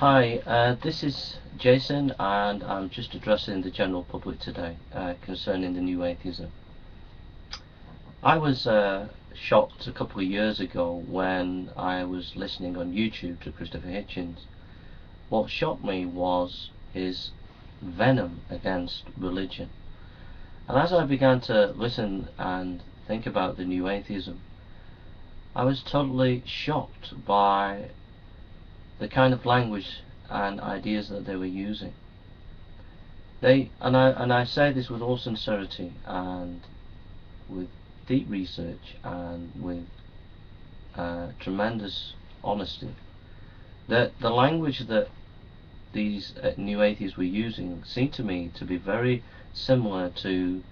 Hi, this is Jason, and I'm just addressing the general public today concerning the new atheism. I was shocked a couple of years ago when I was listening on YouTube to Christopher Hitchens. What shocked me was his venom against religion. And as I began to listen and think about the new atheism, I was totally shocked by the kind of language and ideas that they were using. I say this with all sincerity and with deep research and with tremendous honesty, that the language that these new atheists were using seemed to me to be very similar to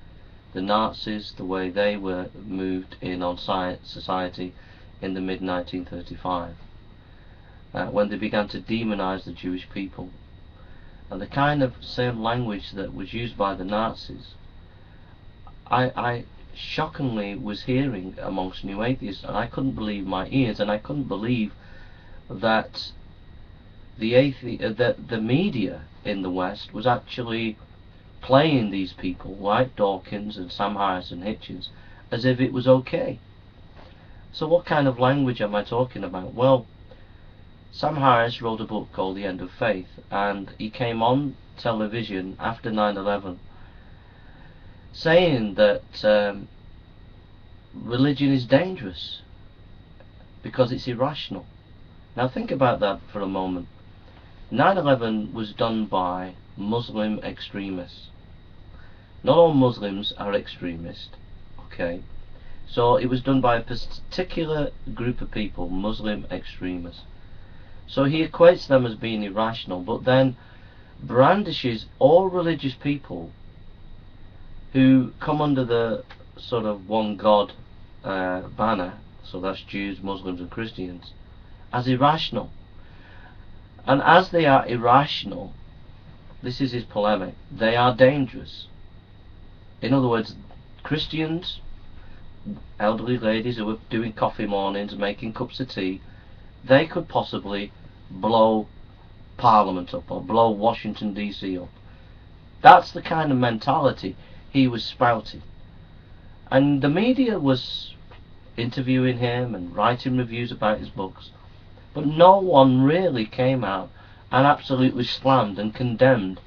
the Nazis, the way they were moved in on society in the mid-1935. When they began to demonize the Jewish people. And the kind of same language that was used by the Nazis, I shockingly was hearing amongst new atheists, and I couldn't believe my ears, and I couldn't believe that the media in the West was actually playing these people like Dawkins and Sam Harris and Hitchens as if it was okay. So what kind of language am I talking about? Well, Sam Harris wrote a book called The End of Faith, and he came on television after 9/11 saying that religion is dangerous because it's irrational. Now think about that for a moment. 9/11 was done by Muslim extremists. Not all Muslims are extremists, okay? So it was done by a particular group of people, Muslim extremists. So he equates them as being irrational, but then brandishes all religious people who come under the sort of one God banner, so that's Jews, Muslims and Christians, as irrational. And as they are irrational, this is his polemic, they are dangerous. In other words, Christians, elderly ladies who are doing coffee mornings, making cups of tea, they could possibly blow Parliament up or blow Washington DC up. That's the kind of mentality he was spouting. And the media was interviewing him and writing reviews about his books, but no one really came out and absolutely slammed and condemned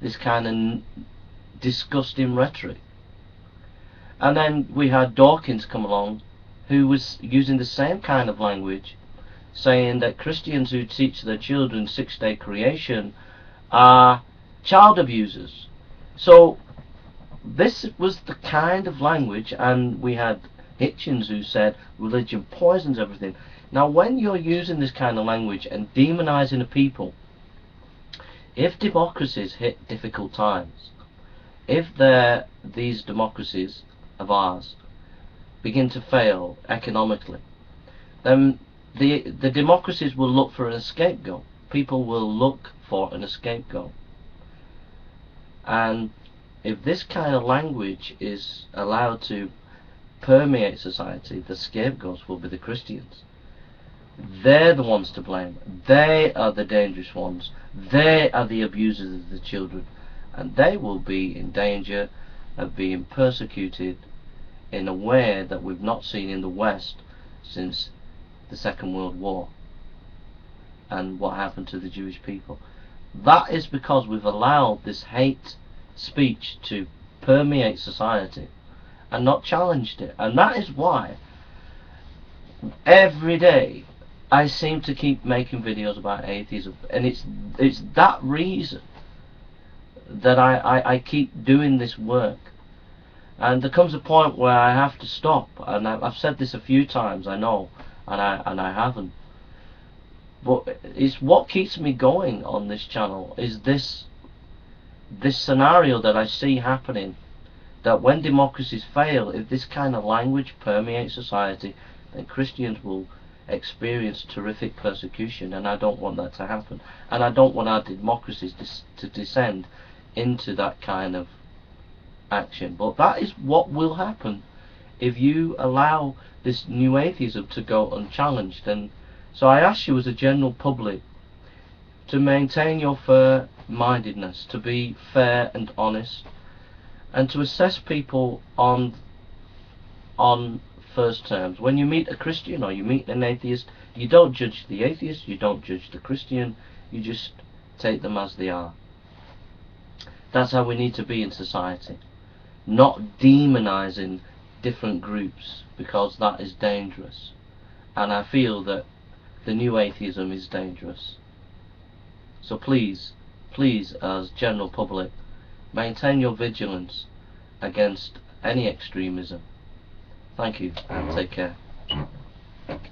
this kind of disgusting rhetoric. And then we had Dawkins come along, who was using the same kind of language, saying that Christians who teach their children six-day creation are child abusers. So this was the kind of language, and we had Hitchens who said religion poisons everything. Now when you're using this kind of language and demonizing a people, if democracies hit difficult times, if these democracies of ours begin to fail economically, then the democracies will look for an scapegoat. People will look for an scapegoat. And if this kind of language is allowed to permeate society, the scapegoats will be the Christians. They're the ones to blame. They are the dangerous ones. They are the abusers of the children. And they will be in danger of being persecuted in a way that we've not seen in the West since the Second World War and what happened to the Jewish people. That is because we've allowed this hate speech to permeate society and not challenged it. And that is why every day I seem to keep making videos about atheism, and it's that reason that I keep doing this work. And there comes a point where I have to stop, and I've said this a few times, I know, and I haven't. But it's what keeps me going on this channel is this scenario that I see happening, that when democracies fail, if this kind of language permeates society, then Christians will experience terrific persecution, and I don't want that to happen. And I don't want our democracies to descend into that kind of action. But that is what will happen if you allow this new atheism to go unchallenged. And so I ask you as a general public, to maintain your fair-mindedness, to be fair and honest, and to assess people on first terms. When you meet a Christian or you meet an atheist, you don't judge the atheist, you don't judge the Christian, you just take them as they are. That's how we need to be in society, not demonizing different groups, because that is dangerous. And I feel that the new atheism is dangerous. So please, as general public, maintain your vigilance against any extremism. Thank you, and take care.